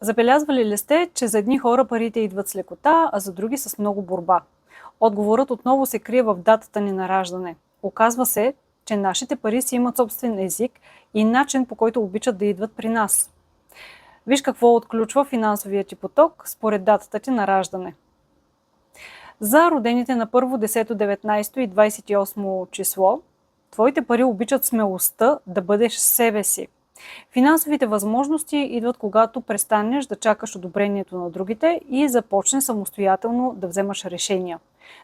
Забелязвали ли сте, че за едни хора парите идват с лекота, а за други с много борба? Отговорът отново се крие в датата ни на раждане. Оказва се, че нашите пари си имат собствен език и начин, по който обичат да идват при нас. Виж какво отключва финансовия ти поток според датата ти на раждане. За родените на 1, 10, 19 и 28 число, твоите пари обичат смелостта да бъдеш себе си. Финансовите възможности идват, когато престанеш да чакаш одобрението на другите и започнеш самостоятелно да вземаш решения,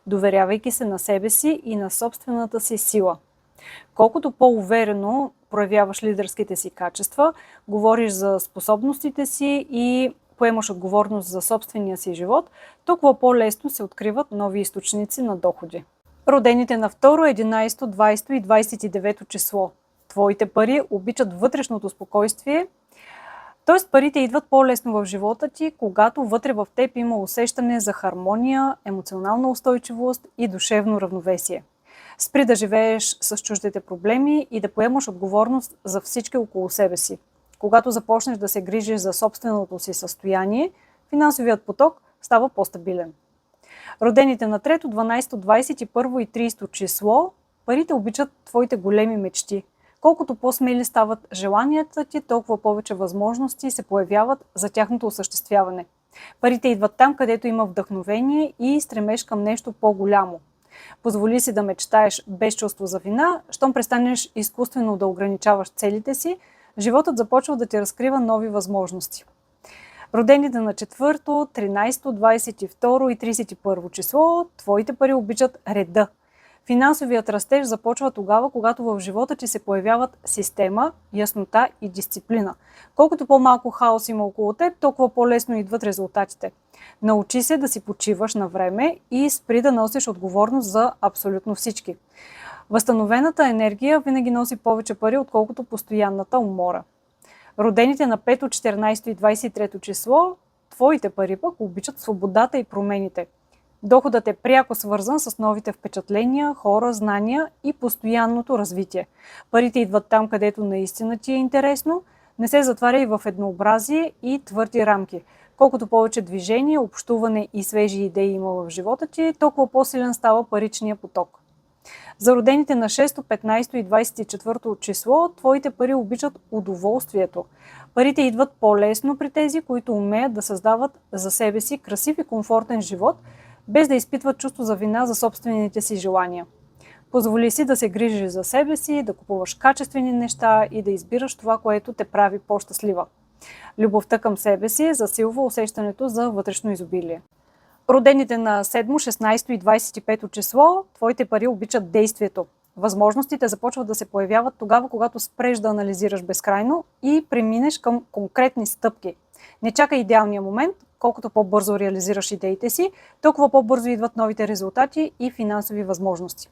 доверявайки се на себе си и на собствената си сила. Колкото по-уверено проявяваш лидерските си качества, говориш за способностите си и поемаш отговорност за собствения си живот, толкова по-лесно се откриват нови източници на доходи. Родените на 2, 11, 20 и 29 число. Твоите пари обичат вътрешното спокойствие, т.е. парите идват по-лесно в живота ти, когато вътре в теб има усещане за хармония, емоционална устойчивост и душевно равновесие. Спри да живееш с чуждите проблеми и да поемаш отговорност за всички около себе си. Когато започнеш да се грижиш за собственото си състояние, финансовият поток става по-стабилен. Родените на 3, 12, 21 и 30 число, парите обичат твоите големи мечти. Колкото по-смели стават желанията ти, толкова повече възможности се появяват за тяхното осъществяване. Парите идват там, където има вдъхновение и стремеж към нещо по-голямо. Позволи си да мечтаеш без чувство за вина, щом престанеш изкуствено да ограничаваш целите си, животът започва да ти разкрива нови възможности. Родените на 4, 13, 22 и 31 число, твоите пари обичат реда. Финансовият растеж започва тогава, когато в живота ти се появяват система, яснота и дисциплина. Колкото по-малко хаос има около теб, толкова по-лесно идват резултатите. Научи се да си почиваш на време и спри да носиш отговорност за абсолютно всички. Възстановената енергия винаги носи повече пари, отколкото постоянната умора. Родените на 5, 14 и 23 число, твоите пари пък обичат свободата и промените. Доходът е пряко свързан с новите впечатления, хора, знания и постоянното развитие. Парите идват там, където наистина ти е интересно. Не се затваряй в еднообразие и твърди рамки. Колкото повече движение, общуване и свежи идеи има в живота ти, толкова по-силен става паричния поток. За родените на 6, 15 и 24 число, твоите пари обичат удоволствието. Парите идват по-лесно при тези, които умеят да създават за себе си красив и комфортен живот, без да изпитват чувство за вина за собствените си желания. Позволи си да се грижиш за себе си, да купуваш качествени неща и да избираш това, което те прави по-щастлива. Любовта към себе си засилва усещането за вътрешно изобилие. Родените на 7, 16 и 25 число, твоите пари обичат действието. Възможностите започват да се появяват тогава, когато спреш да анализираш безкрайно и преминеш към конкретни стъпки. Не чакай идеалния момент, колкото по-бързо реализираш идеите си, толкова по-бързо идват новите резултати и финансови възможности.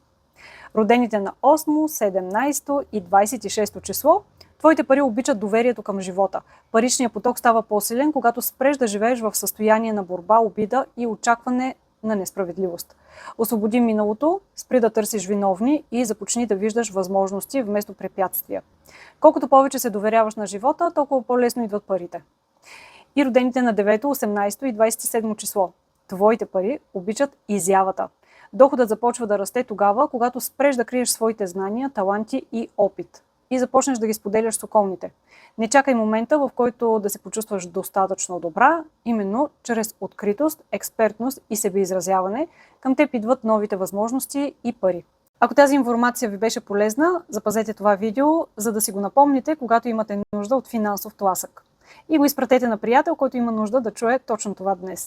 Родените на 8, 17 и 26 число, твоите пари обичат доверието към живота. Паричният поток става по-силен, когато спреш да живееш в състояние на борба, обида и очакване на несправедливост. Освободи миналото, спри да търсиш виновни и започни да виждаш възможности вместо препятствия. Колкото повече се доверяваш на живота, толкова по-лесно идват парите. И родените на 9, 18 и 27 число. Твоите пари обичат изявата. Доходът започва да расте тогава, когато спреш да криеш своите знания, таланти и опит и започнеш да ги споделяш с околните. Не чакай момента, в който да се почувстваш достатъчно добра, именно чрез откритост, експертност и себеизразяване към теб идват новите възможности и пари. Ако тази информация ви беше полезна, запазете това видео, за да си го напомните, когато имате нужда от финансов тласък. И го изпратете на приятел, който има нужда да чуе точно това днес.